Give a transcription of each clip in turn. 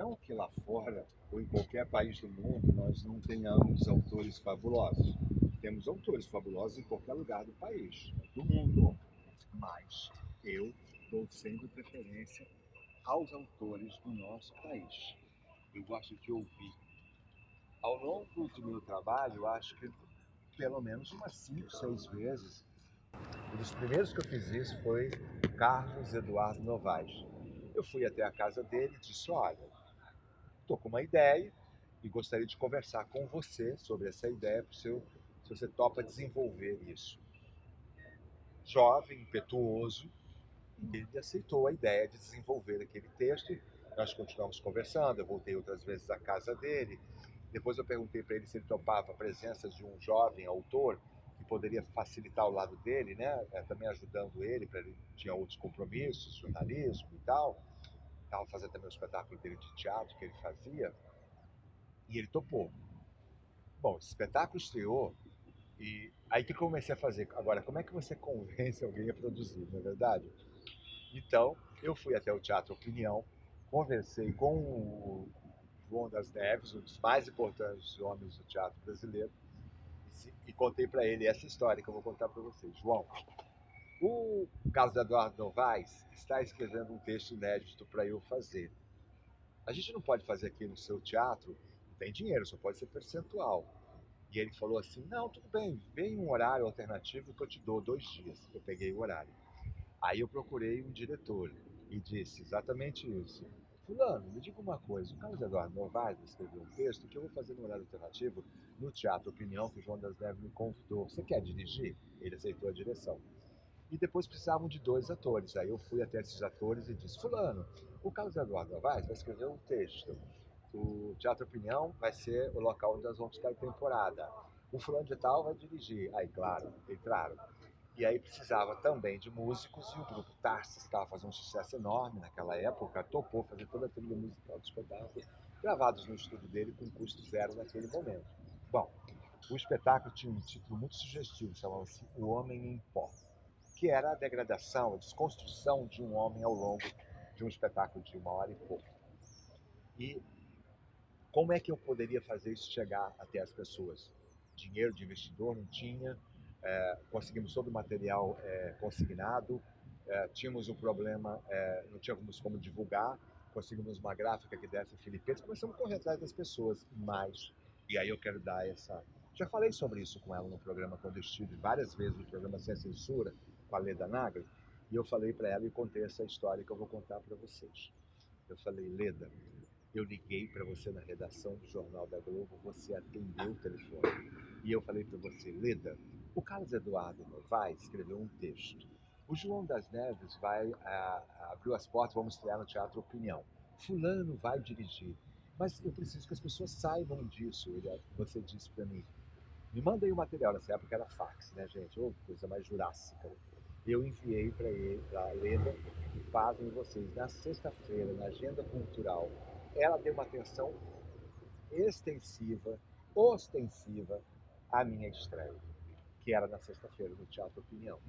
Não que lá fora ou em qualquer país do mundo nós não tenhamos autores fabulosos. Temos autores fabulosos em qualquer lugar do país, do mundo. Mas eu dou sempre preferência aos autores do nosso país. Eu gosto de ouvir. Ao longo do meu trabalho, eu acho que pelo menos umas 5, 6 vezes. Um dos primeiros que eu fiz isso foi Carlos Eduardo Novaes. Eu fui até a casa dele e disse: olha, estou com uma ideia e gostaria de conversar com você sobre essa ideia, se você topa desenvolver isso. Jovem, impetuoso, e ele aceitou a ideia de desenvolver aquele texto. Nós continuamos conversando, eu voltei outras vezes à casa dele. Depois eu perguntei para ele se ele topava a presença de um jovem autor que poderia facilitar o lado dele, né? Também ajudando ele, para ele tinha outros compromissos, jornalismo e tal. Estava fazendo também o espetáculo dele de teatro que ele fazia, e ele topou. Bom, esse espetáculo estreou, e aí que eu comecei a fazer. Agora, como é que você convence alguém a produzir, não é verdade? Então, eu fui até o Teatro Opinião, conversei com o João das Neves, um dos mais importantes homens do teatro brasileiro, e contei para ele essa história que eu vou contar para vocês. João, o Carlos Eduardo Novaes está escrevendo um texto inédito para eu fazer. A gente não pode fazer aqui no seu teatro, não tem dinheiro, só pode ser percentual. E ele falou assim: não, tudo bem, vem um horário alternativo que eu te dou 2 dias. Eu peguei o horário. Aí eu procurei um diretor e disse exatamente isso. Fulano, me diga uma coisa, o Carlos Eduardo Novaes escreveu um texto que eu vou fazer no horário alternativo no Teatro Opinião, que o João das Neves me convidou. Você quer dirigir? Ele aceitou a direção. E depois precisavam de 2 atores. Aí eu fui até esses atores e disse: Fulano, o Carlos Eduardo Novaes vai escrever um texto. O Teatro Opinião vai ser o local onde nós vamos ficar em temporada. O fulano de tal vai dirigir. Aí, claro, entraram. E aí precisava também de músicos, e o grupo Tarsis, que estava fazendo um sucesso enorme naquela época, topou fazer toda a trilha musical do espetáculo, gravados no estúdio dele com custo zero naquele momento. Bom, o espetáculo tinha um título muito sugestivo, chamava-se O Homem em Pó, que era a degradação, a desconstrução de um homem ao longo de um espetáculo de 1 hora e pouco. E como é que eu poderia fazer isso chegar até as pessoas? Dinheiro de investidor não tinha, conseguimos todo o material consignado, tínhamos um problema, não tínhamos como divulgar, conseguimos uma gráfica que desse filipetos, começamos a correr atrás das pessoas, mas, e aí eu quero dar essa... Já falei sobre isso com ela no programa, quando eu estive várias vezes no programa Sem Censura, com a Leda Nagel, e eu falei para ela e contei essa história que eu vou contar para vocês. Eu falei: Leda, eu liguei para você na redação do Jornal da Globo, você atendeu o telefone. E eu falei para você: Leda, o Carlos Eduardo Novaes escreveu um texto. O João das Neves vai abriu as portas, vamos estrear no Teatro Opinião. Fulano vai dirigir. Mas eu preciso que as pessoas saibam disso. Você disse para mim: me manda aí o material. Nessa época era fax, né, gente? Ou coisa mais jurássica. Eu enviei para ele, para a Leda, e pasmem vocês, na sexta-feira, na agenda cultural, ela deu uma atenção extensiva, ostensiva, à minha estreia, que era na sexta-feira, no Teatro Opinião.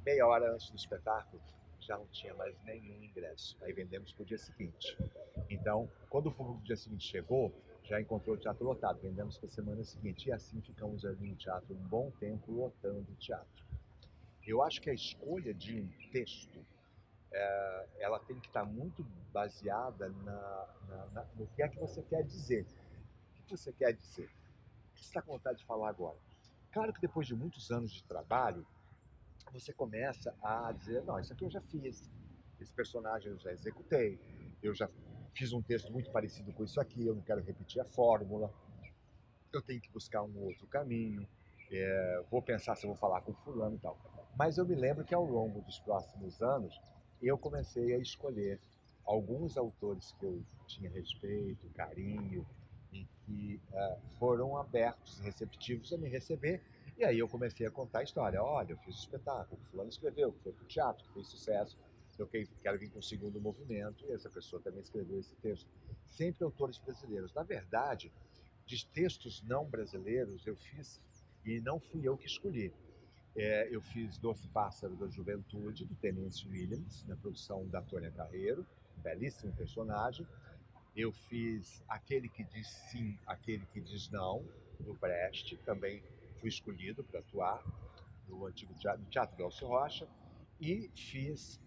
Meia hora antes do espetáculo, já não tinha mais nenhum ingresso. Aí vendemos para o dia seguinte. Então, quando o público do dia seguinte chegou, já encontrou o teatro lotado. Vendemos para a semana seguinte. E assim ficamos ali no teatro um bom tempo, lotando o teatro. Eu acho que a escolha de um texto, ela tem que estar muito baseada no que é que você quer dizer. O que você quer dizer? O que você está com vontade de falar agora? Claro que depois de muitos anos de trabalho, você começa a dizer: não, isso aqui eu já fiz, esse personagem eu já executei, eu já fiz um texto muito parecido com isso aqui, eu não quero repetir a fórmula, eu tenho que buscar um outro caminho, vou pensar se eu vou falar com fulano e tal. Mas eu me lembro que ao longo dos próximos anos, eu comecei a escolher alguns autores que eu tinha respeito, carinho, e que foram abertos, receptivos a me receber. E aí eu comecei a contar a história. Olha, eu fiz o espetáculo, fulano escreveu, que foi para o teatro, que fez sucesso, eu quero vir com o segundo movimento, e essa pessoa também escreveu esse texto. Sempre autores brasileiros. Na verdade, de textos não brasileiros eu fiz, e não fui eu que escolhi. Eu fiz Doce Pássaro da Juventude, do Tennessee Williams, na produção da Tônia Carreiro, belíssimo personagem. Eu fiz Aquele que Diz Sim, Aquele que Diz Não, do Brecht, também fui escolhido para atuar no antigo teatro, no Teatro Delcio Rocha, e fiz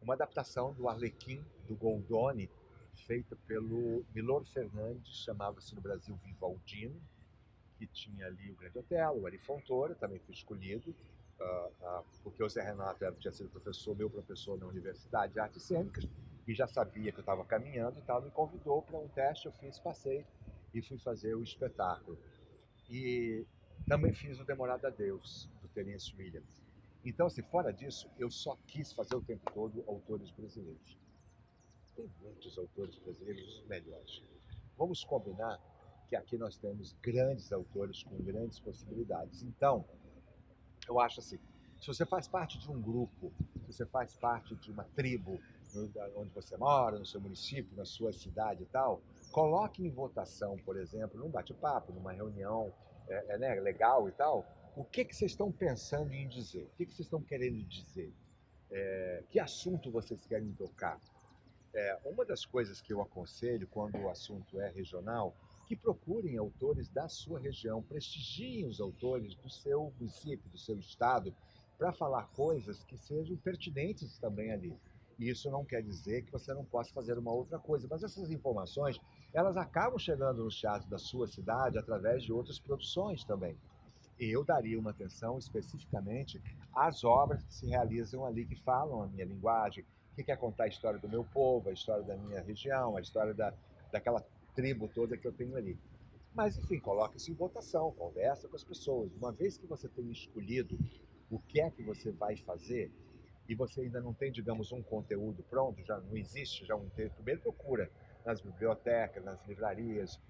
uma adaptação do Arlequim, do Goldoni, feita pelo Milor Fernandes, chamava-se no Brasil Vivaldino, que tinha ali o Grande Otelo, o Ari Fontoura, também fui escolhido, porque o Zé Renato tinha sido professor, meu professor na Universidade de Artes Cênicas, e já sabia que eu estava caminhando e tal, me convidou para um teste, eu fiz, passei e fui fazer o espetáculo. E também fiz o Demorado a Deus, do Terence Williams. Então, assim, fora disso, eu só quis fazer o tempo todo autores brasileiros. Tem muitos autores brasileiros, os melhores. Vamos combinar que aqui nós temos grandes autores com grandes possibilidades. Então, eu acho assim, se você faz parte de um grupo, se você faz parte de uma tribo, onde você mora, no seu município, na sua cidade e tal, coloque em votação, por exemplo, num bate-papo, numa reunião né, legal e tal, o que, que vocês estão pensando em dizer? O que, que vocês estão querendo dizer? Que assunto vocês querem tocar? Uma das coisas que eu aconselho quando o assunto é regional, que procurem autores da sua região, prestigiem os autores do seu município, do seu estado, para falar coisas que sejam pertinentes também ali. E isso não quer dizer que você não possa fazer uma outra coisa, mas essas informações, elas acabam chegando no teatro da sua cidade através de outras produções também. Eu daria uma atenção especificamente às obras que se realizam ali, que falam a minha linguagem, que quer contar a história do meu povo, a história da minha região, a história daquela tribo toda que eu tenho ali. Mas, enfim, coloque isso em votação, conversa com as pessoas. Uma vez que você tenha escolhido o que é que você vai fazer, e você ainda não tem, digamos, um conteúdo pronto, já não existe já um texto, primeiro procura nas bibliotecas, nas livrarias,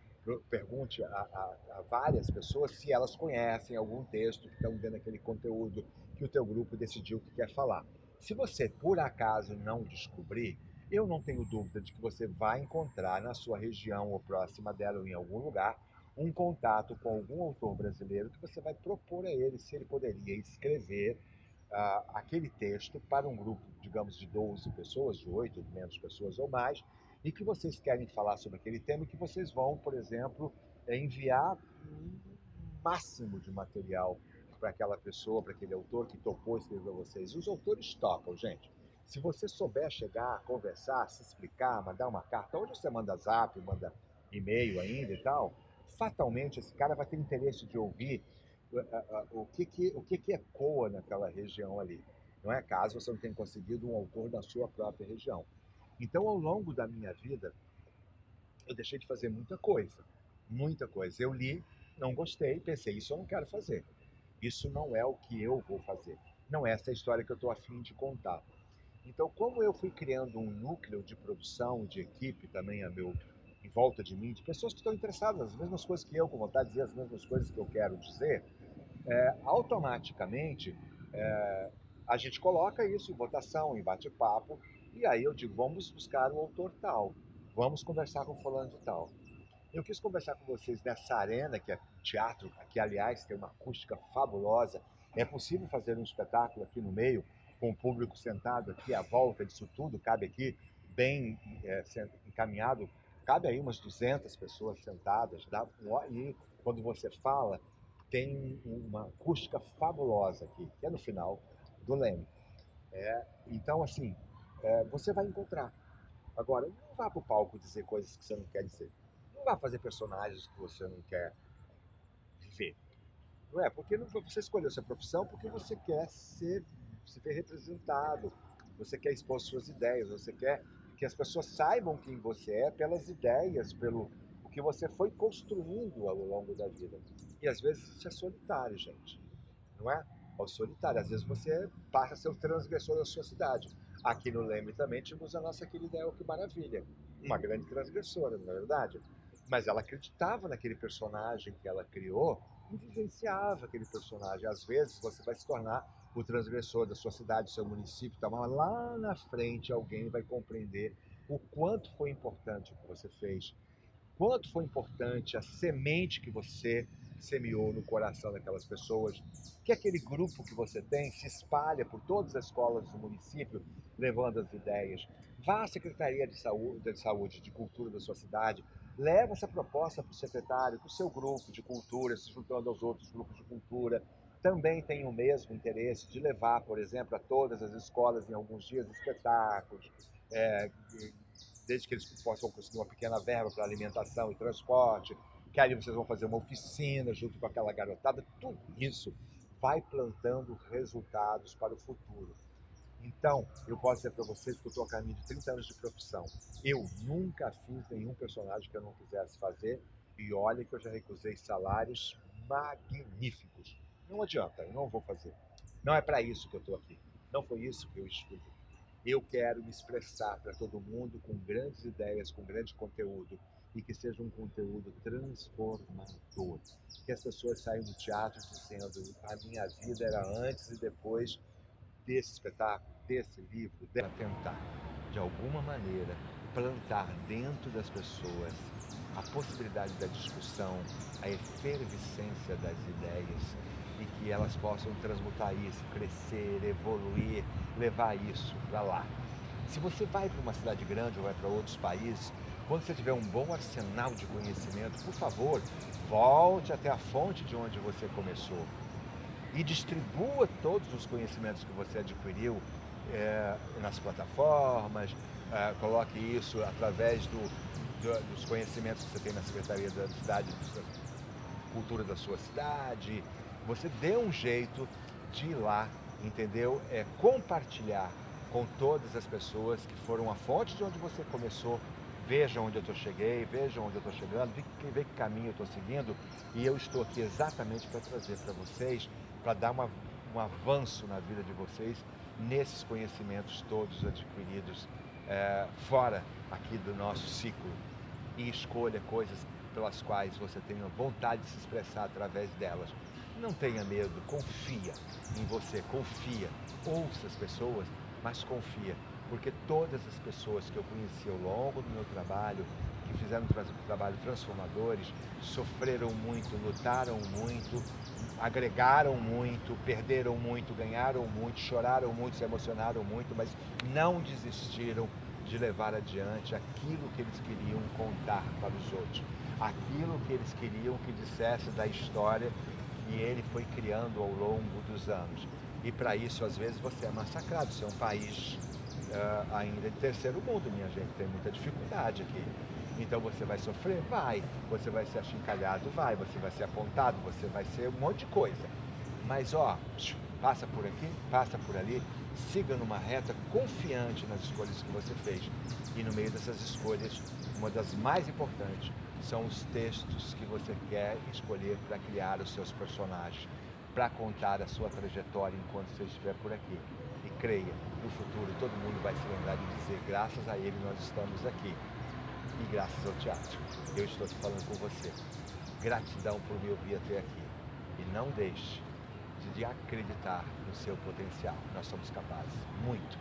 pergunte a várias pessoas se elas conhecem algum texto que estão dentro daquele conteúdo que o teu grupo decidiu que quer falar. Se você, por acaso, não descobrir, eu não tenho dúvida de que você vai encontrar na sua região ou próxima dela ou em algum lugar um contato com algum autor brasileiro que você vai propor a ele se ele poderia escrever aquele texto para um grupo, digamos, de 12 pessoas, de 8, de menos pessoas ou mais, e que vocês querem falar sobre aquele tema e que vocês vão, por exemplo, enviar um máximo de material para aquela pessoa, para aquele autor que topou escrever para vocês. E os autores topam, gente. Se você souber chegar, conversar, se explicar, mandar uma carta, onde você manda zap, manda e-mail ainda e tal, fatalmente esse cara vai ter interesse de ouvir o que ecoa naquela região ali. Não é caso você não tenha conseguido um autor da sua própria região. Então, ao longo da minha vida, eu deixei de fazer muita coisa. Muita coisa. Eu li, não gostei, pensei, isso eu não quero fazer. Isso não é o que eu vou fazer. Não é essa a história que eu estou afim de contar. Então, como eu fui criando um núcleo de produção, de equipe também em volta de mim, de pessoas que estão interessadas nas mesmas coisas que eu, com vontade de dizer as mesmas coisas que eu quero dizer, automaticamente a gente coloca isso em votação, em bate-papo, e aí eu digo, vamos buscar o autor tal, vamos conversar com fulano de tal. Eu quis conversar com vocês nessa arena, que é um teatro, que aliás tem uma acústica fabulosa. É possível fazer um espetáculo aqui no meio, com o público sentado aqui à volta disso tudo, cabe aqui bem encaminhado, cabe aí umas 200 pessoas sentadas, e quando você fala, tem uma acústica fabulosa aqui, que é no final do Leme. Então, assim, você vai encontrar. Agora, não vá para o palco dizer coisas que você não quer dizer. Não vá fazer personagens que você não quer viver. Não é? Porque você escolheu essa profissão porque você quer se ver representado, você quer expor suas ideias, você quer que as pessoas saibam quem você é pelas ideias, pelo o que você foi construindo ao longo da vida. E às vezes isso é solitário, gente. Não é? Ao solitário. Às vezes você passa a ser o transgressor da sua cidade. Aqui no Leme também tínhamos a nossa querida Elke Maravilha, uma grande transgressora, não é verdade? Mas ela acreditava naquele personagem que ela criou e vivenciava aquele personagem. Às vezes você vai se tornar o transgressor da sua cidade, do seu município, tá? Mas lá na frente alguém vai compreender o quanto foi importante o que você fez, quanto foi importante a semente que você semeou no coração daquelas pessoas, que aquele grupo que você tem se espalha por todas as escolas do município, levando as ideias. Vá à Secretaria de Saúde, de Cultura da sua cidade, leva essa proposta para o secretário, para o seu grupo de cultura, se juntando aos outros grupos de cultura. Também tem o mesmo interesse de levar, por exemplo, a todas as escolas em alguns dias espetáculos, é, desde que eles possam conseguir uma pequena verba para alimentação e transporte, que aí vocês vão fazer uma oficina junto com aquela garotada. Tudo isso vai plantando resultados para o futuro. Então, eu posso dizer para vocês que eu estou a caminho de 30 anos de profissão. Eu nunca fiz nenhum personagem que eu não quisesse fazer, e olha que eu já recusei salários magníficos. Não adianta, eu não vou fazer. Não é para isso que eu estou aqui. Não foi isso que eu escolhi. Eu quero me expressar para todo mundo com grandes ideias, com grande conteúdo, e que seja um conteúdo transformador. Que as pessoas saiam do teatro dizendo: a minha vida era antes e depois desse espetáculo, desse livro, para tentar, de alguma maneira, plantar dentro das pessoas a possibilidade da discussão, a efervescência das ideias, e que elas possam transmutar isso, crescer, evoluir, levar isso para lá. Se você vai para uma cidade grande ou vai para outros países, quando você tiver um bom arsenal de conhecimento, por favor, volte até a fonte de onde você começou e distribua todos os conhecimentos que você adquiriu nas plataformas, coloque isso através dos conhecimentos que você tem na Secretaria da Cidade, da Cultura da sua cidade. Você dê um jeito de ir lá, entendeu? Compartilhar com todas as pessoas que foram a fonte de onde você começou. Veja onde eu cheguei, veja onde eu estou chegando, vê que caminho eu estou seguindo, e eu estou aqui exatamente para trazer para vocês, para dar um avanço na vida de vocês nesses conhecimentos todos adquiridos fora aqui do nosso ciclo. E escolha coisas pelas quais você tenha vontade de se expressar através delas. Não tenha medo, confia em você, confia. Ouça as pessoas, mas confia. Porque todas as pessoas que eu conheci ao longo do meu trabalho, que fizeram um trabalho transformadores, sofreram muito, lutaram muito, agregaram muito, perderam muito, ganharam muito, choraram muito, se emocionaram muito, mas não desistiram de levar adiante aquilo que eles queriam contar para os outros, aquilo que eles queriam que dissesse da história que ele foi criando ao longo dos anos. E para isso, às vezes, você é massacrado. Você é um país ainda de terceiro mundo, minha gente, tem muita dificuldade aqui. Então você vai sofrer? Vai. Você vai ser achincalhado? Vai. Você vai ser apontado? Você vai ser um monte de coisa. Mas ó, passa por aqui, passa por ali, siga numa reta confiante nas escolhas que você fez. E no meio dessas escolhas, uma das mais importantes são os textos que você quer escolher para criar os seus personagens, para contar a sua trajetória enquanto você estiver por aqui. E creia, no futuro todo mundo vai se lembrar de dizer: graças a ele nós estamos aqui. E graças ao teatro, eu estou aqui falando com você. Gratidão por me ouvir até aqui. E não deixe de acreditar no seu potencial. Nós somos capazes, muito.